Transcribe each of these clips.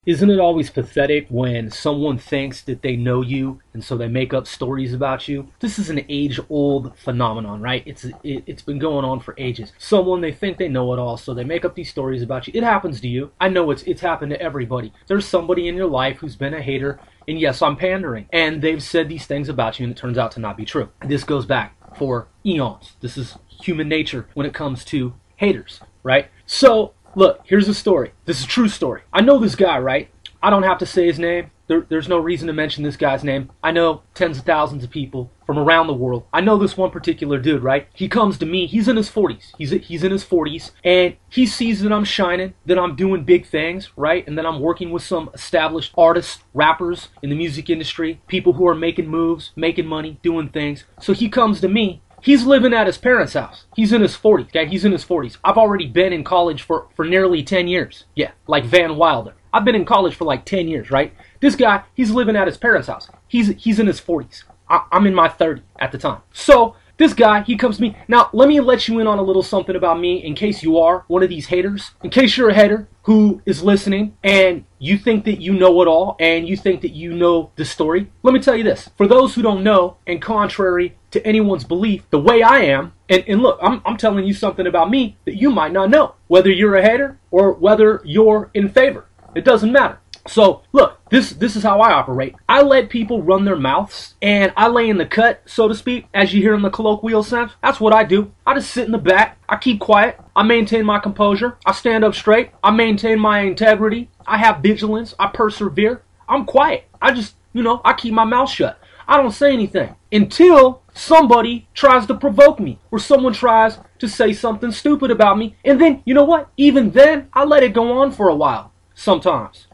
Isn't it always pathetic when someone thinks that they know you and so they make up stories about you? This is an age-old phenomenon, right? It's been going on for ages. Someone, they think they know it all, so they make up these stories about you. It happens to you. I know it's happened to everybody. There's somebody in your life who's been a hater, and yes, I'm pandering, and they've said these things about you and it turns out to not be true. This goes back for eons. This is human nature when it comes to haters, right? So look, here's a story. This is a true story. I know this guy, right? I don't have to say his name. There's no reason to mention this guy's name. I know tens of thousands of people from around the world. I know this one particular dude, right? He comes to me. He's in his 40s. He's in his 40s, and he sees that I'm shining, that I'm doing big things, right? And that I'm working with some established artists, rappers in the music industry, people who are making moves, making money, doing things. So he comes to me. He's living at his parents' house. He's in his 40s, okay? He's in his 40s. I've already been in college for nearly 10 years. Yeah, like Van Wilder. I've been in college for like 10 years, right? This guy, he's living at his parents' house. He's in his 40s. I'm in my 30s at the time. So this guy, he comes to me. Now, let me let you in on a little something about me in case you are one of these haters. In case you're a hater who is listening and you think that you know it all and you think that you know the story, let me tell you this. For those who don't know, and contrary to anyone's belief, the way I am, and look, I'm telling you something about me that you might not know. Whether you're a hater or whether you're in favor, it doesn't matter. So look, this is how I operate. I let people run their mouths and I lay in the cut, so to speak, as you hear in the colloquial sense. That's what I do. I just sit in the back. I keep quiet. I maintain my composure. I stand up straight. I maintain my integrity. I have vigilance. I persevere. I'm quiet. I just, I keep my mouth shut. I don't say anything until somebody tries to provoke me or someone tries to say something stupid about me. And then, you know what? Even then, I let it go on for a while. Sometimes.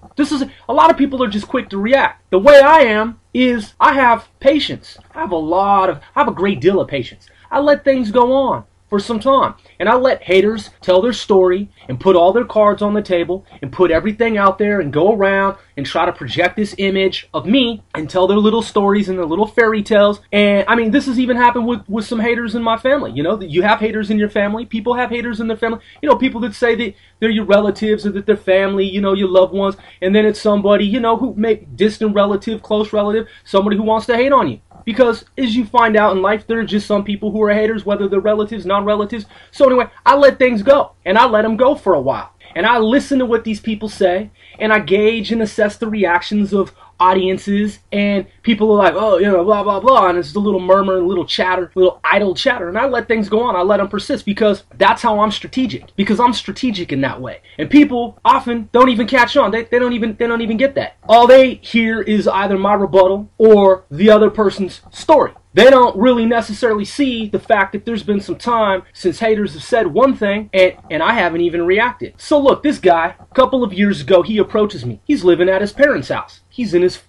A lot of people are just quick to react. The way I am is I have patience. I have a great deal of patience. I let things go on for some time. And I let haters tell their story and put all their cards on the table and put everything out there and go around and try to project this image of me and tell their little stories and their little fairy tales. And I mean, this has even happened with some haters in my family. You have haters in your family. People have haters in their family. People that say that they're your relatives or that they're family, your loved ones. And then it's somebody, who may distant relative, close relative, somebody who wants to hate on you. Because as you find out in life, there are just some people who are haters, whether they're relatives, non-relatives. So anyway, I let things go, and I let them go for a while. And I listen to what these people say, and I gauge and assess the reactions of audiences, and people are like, oh, blah, blah, blah, and it's a little murmur, a little chatter, little idle chatter, and I let things go on. I let them persist because that's how I'm strategic, because I'm strategic in that way. And people often don't even catch on. They don't even get that. All they hear is either my rebuttal or the other person's story. They don't really necessarily see the fact that there's been some time since haters have said one thing and I haven't even reacted. So look, this guy, a couple of years ago, he approaches me. He's living at his parents' house. He's in his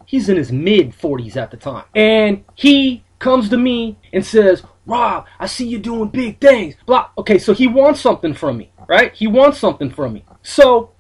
mid-40s at the time. And he comes to me and says, Rob, I see you doing big things. Blah. Okay, so he wants something from me, right? He wants something from me. So,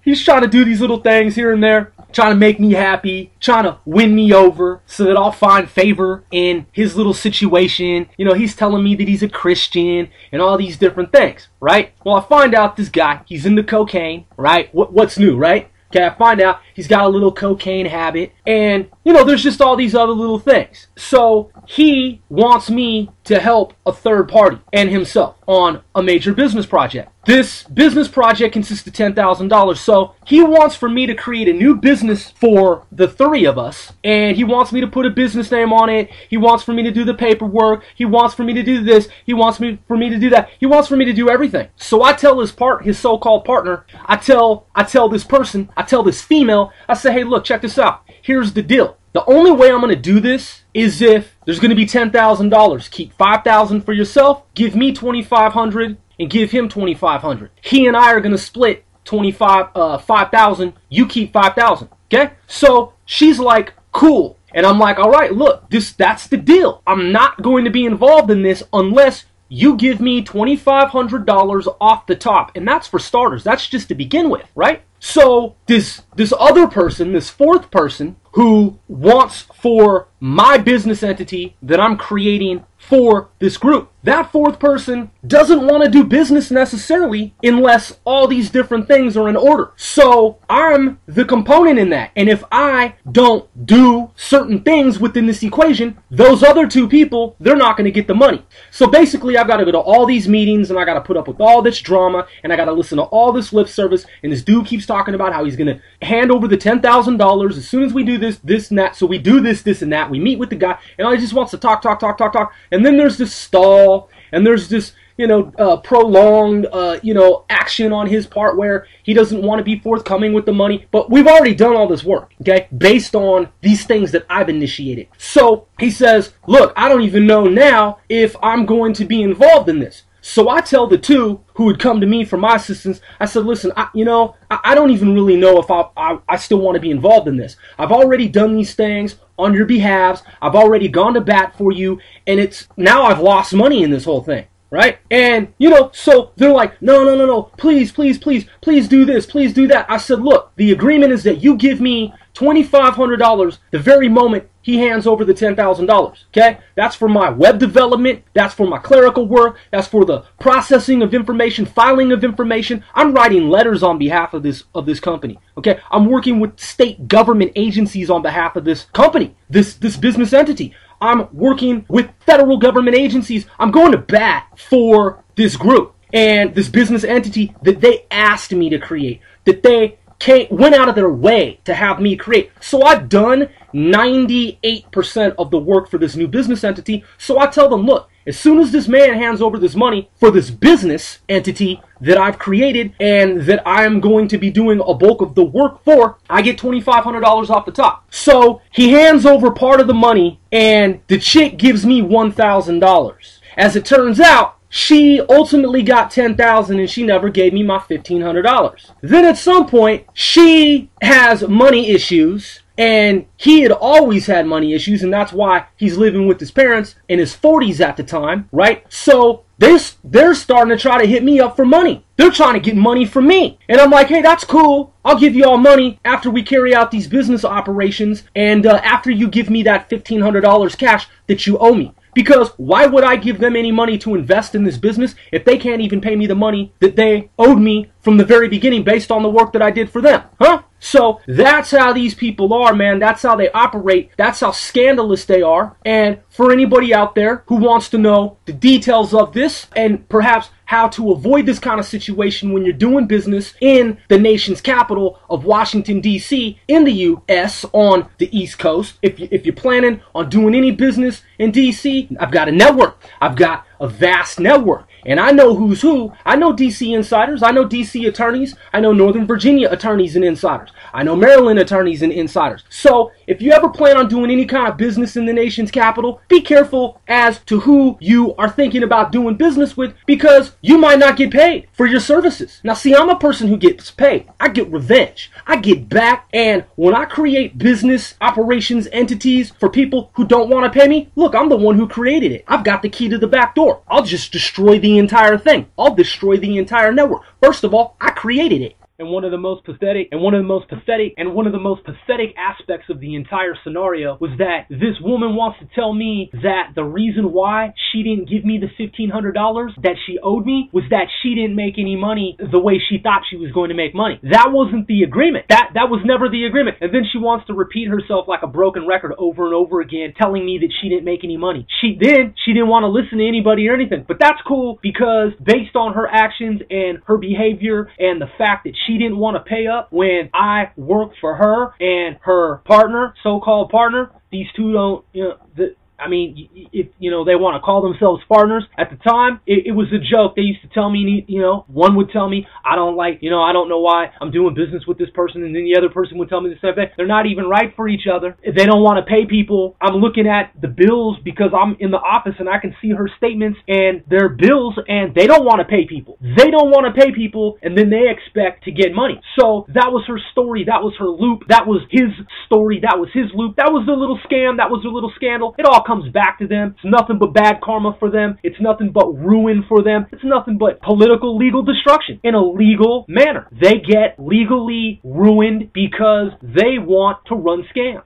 he's trying to do these little things here and there, trying to make me happy, trying to win me over so that I'll find favor in his little situation. He's telling me that he's a Christian and all these different things, right? Well, I find out this guy, he's into cocaine, right? What's new, right? Okay, I find out he's got a little cocaine habit, and, there's just all these other little things. So he wants me to help a third party and himself on a major business project. This business project consists of $10,000, so he wants for me to create a new business for the three of us, and he wants me to put a business name on it. He wants for me to do the paperwork. He wants for me to do this. He wants for me to do that. He wants for me to do everything. So I tell his so-called partner, I tell this person, I tell this female, I say, hey, look, check this out. Here's the deal. The only way I'm going to do this is if there's going to be $10,000. Keep $5,000 for yourself, give me $2,500, and give him $2,500. He and I are going to split $5,000. You keep $5,000. Okay? So she's like, cool. And I'm like, all right, look, that's the deal. I'm not going to be involved in this unless you give me $2,500 off the top. And that's for starters. That's just to begin with, right? So this other person, this fourth person, who wants for my business entity that I'm creating for this group. That fourth person doesn't want to do business necessarily unless all these different things are in order. So I'm the component in that. And if I don't do certain things within this equation, those other two people, they're not going to get the money. So basically, I've got to go to all these meetings and I got to put up with all this drama and I got to listen to all this lip service. And this dude keeps talking about how he's going to hand over the $10,000 as soon as we do this, this, and that. So we do this, this, and that. We meet with the guy and he just wants to talk. And then there's this stall and there's this, prolonged, action on his part where he doesn't want to be forthcoming with the money. But we've already done all this work, okay, based on these things that I've initiated. So he says, look, I don't even know now if I'm going to be involved in this. So I tell the two who would come to me for my assistance, I said, listen, I don't even really know if I still want to be involved in this. I've already done these things on your behalves. I've already gone to bat for you. And now I've lost money in this whole thing. Right? And, so they're like, no, please do this, please do that. I said, look, the agreement is that you give me $2,500 the very moment he hands over the $10,000. Okay? That's for my web development. That's for my clerical work. That's for the processing of information, filing of information. I'm writing letters on behalf of this company. Okay? I'm working with state government agencies on behalf of this company, this business entity. I'm working with federal government agencies. I'm going to bat for this group and this business entity that they asked me to create, that they went out of their way to have me create. So I've done 98% of the work for this new business entity. So I tell them, look, as soon as this man hands over this money for this business entity that I've created and that I'm going to be doing a bulk of the work for, I get $2,500 off the top. So he hands over part of the money and the chick gives me $1,000. As it turns out, she ultimately got $10,000 and she never gave me my $1,500. Then at some point, she has money issues. And he had always had money issues, and that's why he's living with his parents in his 40s at the time, right? So they're starting to try to hit me up for money. They're trying to get money from me. And I'm like, hey, that's cool. I'll give you all money after we carry out these business operations and after you give me that $1,500 cash that you owe me. Because why would I give them any money to invest in this business if they can't even pay me the money that they owed me from the very beginning based on the work that I did for them? Huh? So that's how these people are, man. That's how they operate. That's how scandalous they are. And for anybody out there who wants to know the details of this and perhaps how to avoid this kind of situation when you're doing business in the nation's capital of Washington, D.C. in the U.S. on the East Coast, if you're planning on doing any business in D.C., I've got a network. I've got a vast network. And I know who's who. I know D.C. insiders. I know D.C. attorneys. I know Northern Virginia attorneys and insiders. I know Maryland attorneys and insiders. So if you ever plan on doing any kind of business in the nation's capital, be careful as to who you are thinking about doing business with because you might not get paid for your services. Now, see, I'm a person who gets paid. I get revenge. I get back. And when I create business operations entities for people who don't want to pay me, look, I'm the one who created it. I've got the key to the back door. I'll just destroy the entire thing. I'll destroy the entire network. First of all, I created it. And one of the most pathetic aspects of the entire scenario was that this woman wants to tell me that the reason why she didn't give me the $1,500 that she owed me was that she didn't make any money the way she thought she was going to make money. That wasn't the agreement. That was never the agreement. And then she wants to repeat herself like a broken record over and over again, telling me that she didn't make any money. She didn't want to listen to anybody or anything. But that's cool because based on her actions and her behavior and the fact that she didn't want to pay up when I worked for her and her partner, so-called partner. These two don't, if, they want to call themselves partners. At the time, it was a joke. They used to tell me, one would tell me, I don't know why I'm doing business with this person. And then the other person would tell me the same thing. They're not even right for each other. They don't want to pay people. I'm looking at the bills because I'm in the office and I can see her statements and their bills and they don't want to pay people. They don't want to pay people and then they expect to get money. So that was her story. That was her loop. That was his story. That was his loop. That was the little scam. That was the little scandal. It all comes back to them. It's nothing but bad karma for them. It's nothing but ruin for them. It's nothing but political, legal destruction in a legal manner. They get legally ruined because they want to run scams.